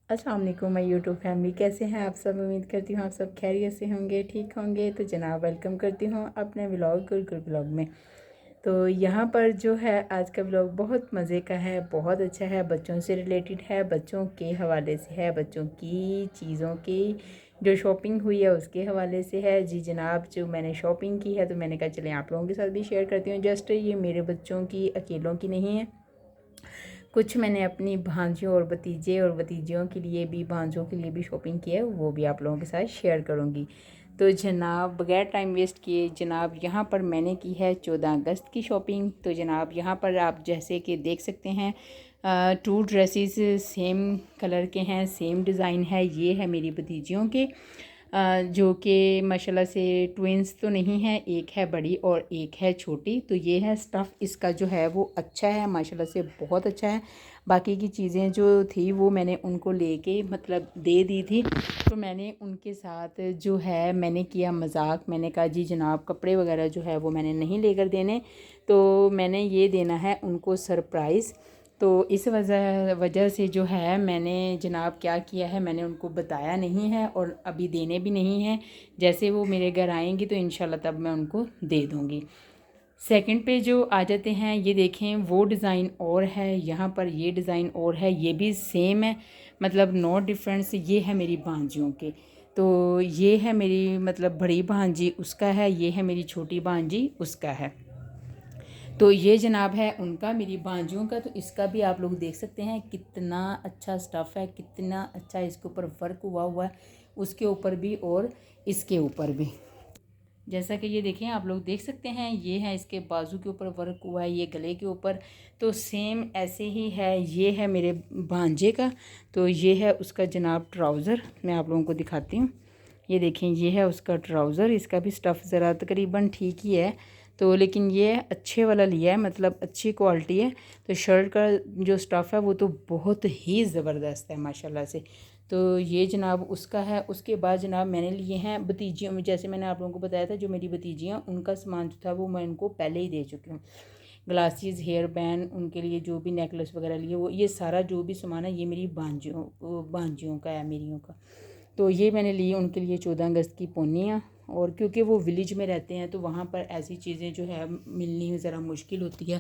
अस्सलाम वालेकुम my YouTube family, कैसे हैं आप सब। उम्मीद करती हूँ आप सब खैरियत से होंगे, ठीक होंगे। तो जनाब वेलकम करती हूँ अपने व्लॉग गुलगुल व्लॉग में। तो यहाँ पर जो है आज का व्लॉग बहुत मज़े का है, बहुत अच्छा है, बच्चों से रिलेटेड है, बच्चों के हवाले से है, बच्चों की चीज़ों की जो शॉपिंग हुई है उसके हवाले से है। जी जनाब, जो मैंने शॉपिंग की है तो मैंने कहा चलें आप लोगों के साथ भी शेयर करती हूँ। जस्ट ये मेरे बच्चों की अकेलों की नहीं है, कुछ मैंने अपनी भांजियों और भतीजे और भतीजियों के लिए भी, भांजों के लिए भी शॉपिंग की है, वो भी आप लोगों के साथ शेयर करूँगी। तो जनाब बगैर टाइम वेस्ट किए जनाब यहाँ पर मैंने की है 14 अगस्त की शॉपिंग। तो जनाब यहाँ पर आप जैसे कि देख सकते हैं 2 ड्रेसेस सेम कलर के हैं, सेम डिज़ाइन है। ये है मेरी भतीजियों के जो कि माशाल्लाह से ट्विंस तो नहीं है, एक है बड़ी और एक है छोटी। तो ये है स्टफ़, इसका जो है वो अच्छा है, माशाल्लाह से बहुत अच्छा है। बाकी की चीज़ें जो थी वो मैंने उनको लेके मतलब दे दी थी। तो मैंने उनके साथ जो है मैंने किया मजाक, मैंने कहा जी जनाब कपड़े वगैरह जो है वो मैंने नहीं लेकर देने, तो मैंने ये देना है उनको सरप्राइज़। तो इस वजह से जो है मैंने जनाब क्या किया है, मैंने उनको बताया नहीं है और अभी देने भी नहीं है। जैसे वो मेरे घर आएंगी तो इंशाल्लाह तब मैं उनको दे दूँगी। सेकंड पे जो आ जाते हैं, ये देखें वो डिज़ाइन और है, यहाँ पर ये डिज़ाइन और है, ये भी सेम है, मतलब नो डिफरेंस। ये है मेरी भांजियों के, तो ये है मेरी मतलब बड़ी भांजी उसका है, ये है मेरी छोटी भांजी उसका है। तो ये जनाब है उनका, मेरी भांजियों का। तो इसका भी आप लोग देख सकते हैं कितना अच्छा स्टफ़ है, कितना अच्छा इसके ऊपर वर्क हुआ है, उसके ऊपर भी और इसके ऊपर भी। जैसा कि ये देखें आप लोग देख सकते हैं, ये है इसके बाजू के ऊपर वर्क हुआ है, ये गले के ऊपर तो सेम ऐसे ही है। ये है मेरे भांजे का, तो ये है उसका जनाब ट्राउज़र, मैं आप लोगों को दिखाती हूँ। ये देखें ये है उसका ट्राउज़र, इसका भी स्टफ़ ज़रा तकरीबन ठीक ही है, तो लेकिन ये अच्छे वाला लिया है, मतलब अच्छी क्वालिटी है। तो शर्ट का जो स्टफ़ है वो तो बहुत ही ज़बरदस्त है माशाल्लाह से। तो ये जनाब उसका है। उसके बाद जनाब मैंने लिए हैं भतीजियों में, जैसे मैंने आप लोगों को बताया था जो मेरी भतीजियाँ, उनका सामान जो था वो मैं उनको पहले ही दे चुकी हूँ। ग्लासेस, हेयर बैंड, उनके लिए जो भी नेकलेस वगैरह लिए, वो ये सारा जो भी सामान है ये मेरी भांजियों का है, मेरियों का। तो ये मैंने लिए उनके लिए 14 अगस्त की पोनियाँ। और क्योंकि वो विलेज में रहते हैं तो वहाँ पर ऐसी चीज़ें जो है मिलनी ज़रा मुश्किल होती है,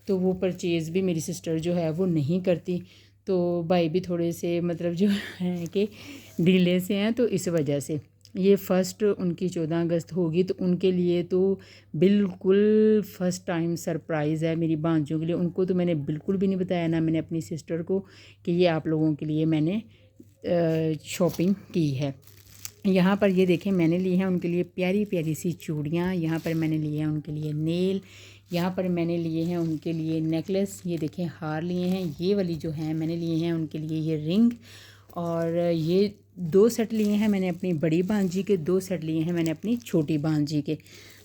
तो वो परचेज़ भी मेरी सिस्टर जो है वो नहीं करती। तो भाई भी थोड़े से मतलब जो है कि ढीले से हैं, तो इस वजह से ये फ़र्स्ट उनकी 14 अगस्त होगी, तो उनके लिए तो बिल्कुल फ़र्स्ट टाइम सरप्राइज़ है मेरी भांजियों के लिए। उनको तो मैंने बिल्कुल भी नहीं बताया, ना मैंने अपनी सिस्टर को, कि ये आप लोगों के लिए मैंने शॉपिंग की है। यहाँ पर ये देखें मैंने ली हैं उनके लिए प्यारी प्यारी सी चूड़ियाँ, यहाँ पर मैंने लिए हैं उनके लिए नेल, यहाँ पर मैंने लिए हैं उनके लिए नेकलेस, ये देखें हार लिए हैं, ये वाली जो हैं मैंने लिए हैं उनके लिए ये रिंग। और ये 2 सेट लिए हैं मैंने अपनी बड़ी भांजी के, 2 सेट लिए हैं मैंने अपनी छोटी भांजी के।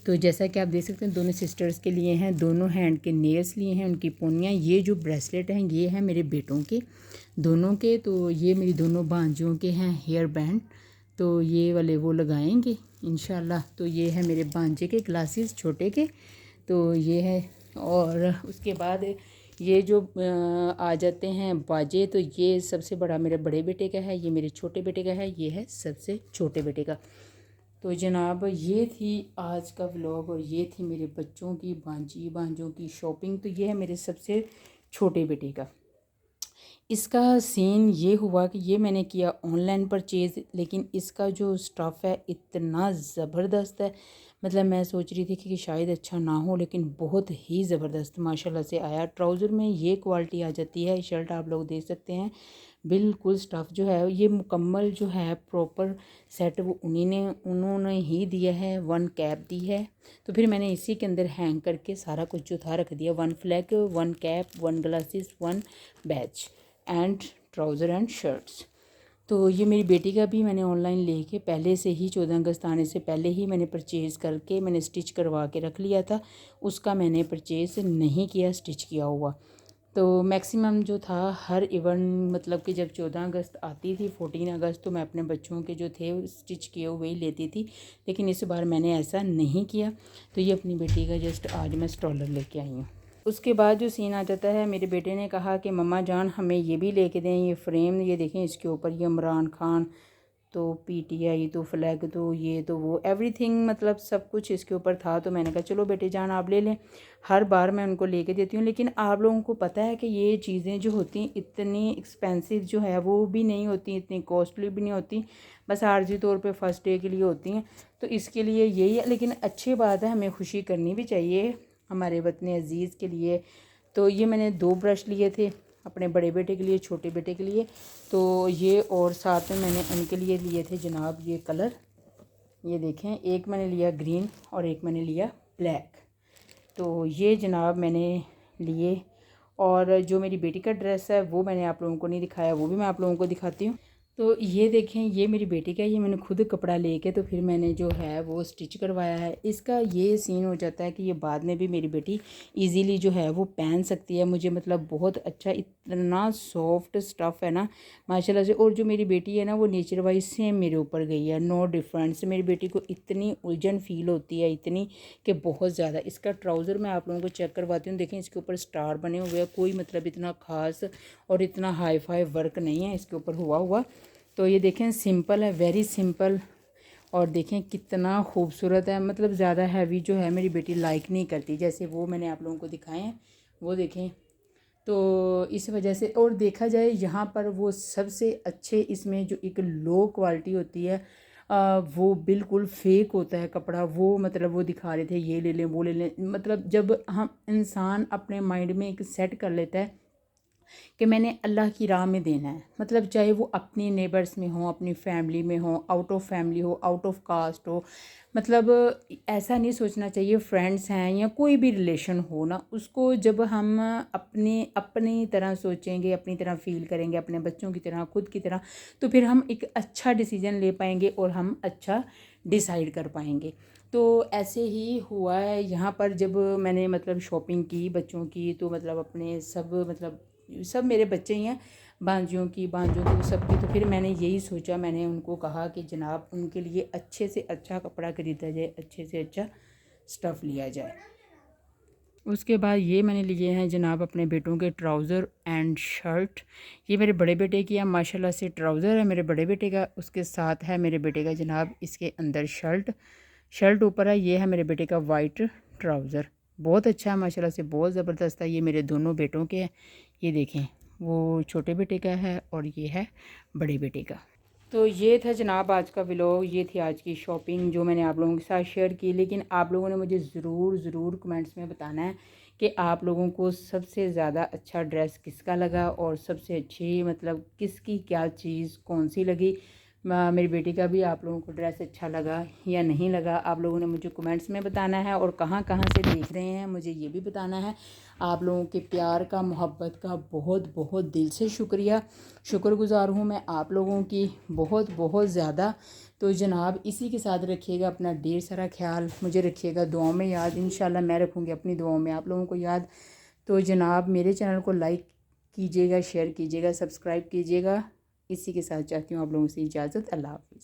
तो जैसा कि आप देख सकते हैं दोनों सिस्टर्स के लिए हैं, दोनों हैंड के नेल्स लिए हैं, उनकी पोनियाँ। ये जो ब्रेसलेट हैं ये हैं मेरे बेटों के दोनों के, तो ये मेरी दोनों भांजियों के हैं हेयर बैंड, तो ये वाले वो लगाएंगे इंशाल्लाह। तो ये है मेरे भांजे के ग्लासेस छोटे के, तो ये है। और उसके बाद ये जो आ जाते हैं बाजे, तो ये सबसे बड़ा मेरे बड़े बेटे का है, ये मेरे छोटे बेटे का है, ये है सबसे छोटे बेटे का। तो जनाब ये थी आज का व्लॉग और ये थी मेरे बच्चों की भांजों की शॉपिंग। तो ये है मेरे सबसे छोटे बेटे का। इसका सीन ये हुआ कि ये मैंने किया ऑनलाइन परचेज़, लेकिन इसका जो स्टफ़ है इतना ज़बरदस्त है, मतलब मैं सोच रही थी कि शायद अच्छा ना हो, लेकिन बहुत ही ज़बरदस्त माशाल्लाह से आया। ट्राउज़र में ये क्वालिटी आ जाती है, शर्ट आप लोग देख सकते हैं बिल्कुल स्टफ़ जो है ये मुकम्मल जो है प्रॉपर सेट वो उन्होंने ही दिया है। 1 कैप दी है, तो फिर मैंने इसी के अंदर हैंग करके सारा कुछ जो था रख दिया। 1 flag, 1 cap, 1 glasses, 1 batch and trouser and shirts. तो ये मेरी बेटी का भी मैंने ऑनलाइन लेके पहले से ही 14 अगस्त आने से पहले ही मैंने परचेज़ करके मैंने स्टिच करवा के रख लिया था, उसका मैंने परचेज़ नहीं किया स्टिच किया हुआ। तो मैक्सिमम जो था हर इवेंट, मतलब कि जब 14 अगस्त आती थी, 14 अगस्त, तो मैं अपने बच्चों के जो थे स्टिच किए हुए ही लेती थी, लेकिन इस बार मैंने ऐसा नहीं किया। तो ये अपनी बेटी का जस्ट आज मैं स्टॉलर लेके आई हूँ। उसके बाद जो सीन आ जाता है, मेरे बेटे ने कहा कि मम्मा जान हमें ये भी लेके दें, ये फ्रेम ये देखें, इसके ऊपर ये इमरान खान तो पीटीआई तो फ्लैग तो ये तो वो एवरीथिंग मतलब सब कुछ इसके ऊपर था। तो मैंने कहा चलो बेटे जान आप ले लें। हर बार मैं उनको लेके देती हूँ, लेकिन आप लोगों को पता है कि ये चीज़ें जो होती हैं इतनी एक्सपेंसिव जो है वो भी नहीं होती, इतनी कॉस्टली भी नहीं होती, बस आर्जी तौर पे फर्स्ट डे के लिए होती हैं। तो इसके लिए यही है, लेकिन अच्छी बात है, हमें खुशी करनी भी चाहिए हमारे वतन अज़ीज़ के लिए। तो ये मैंने 2 ब्रश लिए थे अपने बड़े बेटे के लिए, छोटे बेटे के लिए। तो ये और साथ में मैंने उनके लिए लिए थे जनाब ये कलर, ये देखें, एक मैंने लिया ग्रीन और एक मैंने लिया ब्लैक। तो ये जनाब मैंने लिए। और जो मेरी बेटी का ड्रेस है वो मैंने आप लोगों को नहीं दिखाया, वो भी मैं आप लोगों को दिखाती हूँ। तो ये देखें, ये मेरी बेटी का, ये मैंने खुद कपड़ा लेके तो फिर मैंने जो है वो स्टिच करवाया है। इसका ये सीन हो जाता है कि ये बाद में भी मेरी बेटी इजीली जो है वो पहन सकती है। मुझे मतलब बहुत अच्छा, इतना सॉफ्ट स्टफ़ है ना माशाल्लाह से। और जो मेरी बेटी है ना वो नेचर वाइज सेम मेरे ऊपर गई है, नो डिफरेंस। मेरी बेटी को इतनी उलझन फील होती है, इतनी कि बहुत ज़्यादा। इसका ट्राउज़र मैं आप लोगों को चेक करवाती हूँ, देखें इसके ऊपर स्टार बने हुए हैं, कोई मतलब इतना ख़ास और इतना हाई फाई वर्क नहीं है इसके ऊपर हुआ। तो ये देखें सिंपल है, वेरी सिंपल। और देखें कितना खूबसूरत है, मतलब ज़्यादा हैवी जो है मेरी बेटी लाइक नहीं करती, जैसे वो मैंने आप लोगों को दिखाए हैं वो देखें। तो इस वजह से, और देखा जाए यहाँ पर वो सबसे अच्छे इसमें जो एक लो क्वालिटी होती है वो बिल्कुल फेक होता है कपड़ा। वो मतलब वो दिखा रहे थे ये ले लें वो ले लें, मतलब जब हम इंसान अपने माइंड में एक सेट कर लेता है कि मैंने अल्लाह की राह में देना है, मतलब चाहे वो अपनी नेबर्स में हो, अपनी फैमिली में हो, आउट ऑफ फैमिली हो, आउट ऑफ कास्ट हो, मतलब ऐसा नहीं सोचना चाहिए फ्रेंड्स हैं या कोई भी रिलेशन हो ना, उसको जब हम अपनी तरह सोचेंगे, अपनी तरह फील करेंगे, अपने बच्चों की तरह, खुद की तरह, तो फिर हम एक अच्छा डिसीजन ले पाएंगे और हम अच्छा डिसाइड कर पाएंगे। तो ऐसे ही हुआ है यहाँ पर, जब मैंने मतलब शॉपिंग की बच्चों की, तो मतलब अपने सब मेरे बच्चे ही हैं, भांजियों की सबकी। तो फिर मैंने यही सोचा, मैंने उनको कहा कि जनाब उनके लिए अच्छे से अच्छा कपड़ा ख़रीदा जाए, अच्छे से अच्छा स्टफ़ लिया जाए। उसके बाद ये मैंने लिए हैं जनाब अपने बेटों के ट्राउज़र एंड शर्ट। ये मेरे बड़े बेटे की है माशाल्लाह से, ट्राउज़र है मेरे बड़े बेटे का, उसके साथ है मेरे बेटे का जनाब इसके अंदर शर्ट ऊपर है। ये है मेरे बेटे का वाइट ट्राउज़र, बहुत अच्छा है माशाल्लाह से, बहुत ज़बरदस्त है। ये मेरे दोनों बेटों के हैं, ये देखें, वो छोटे बेटे का है और ये है बड़े बेटे का। तो ये था जनाब आज का व्लॉग, ये थी आज की शॉपिंग जो मैंने आप लोगों के साथ शेयर की। लेकिन आप लोगों ने मुझे ज़रूर कमेंट्स में बताना है कि आप लोगों को सबसे ज़्यादा अच्छा ड्रेस किसका लगा और सबसे अच्छी मतलब किसकी क्या चीज़ कौन सी लगी। मेरी बेटी का भी आप लोगों को ड्रेस अच्छा लगा या नहीं लगा, आप लोगों ने मुझे कमेंट्स में बताना है। और कहाँ कहाँ से देख रहे हैं मुझे ये भी बताना है। आप लोगों के प्यार का, मोहब्बत का बहुत बहुत दिल से शुक्रगुज़ार हूँ मैं आप लोगों की, बहुत ज़्यादा। तो जनाब इसी के साथ रखिएगा अपना ढेर सारा ख्याल, मुझे रखिएगा दुआओं में याद, इंशाल्लाह मैं रखूँगी अपनी दुआओं में आप लोगों को याद। तो जनाब मेरे चैनल को लाइक कीजिएगा, शेयर कीजिएगा, सब्सक्राइब कीजिएगा। इसी के साथ चाहती हूँ आप लोगों से इजाज़त। अल्लाह हाफ़िज़।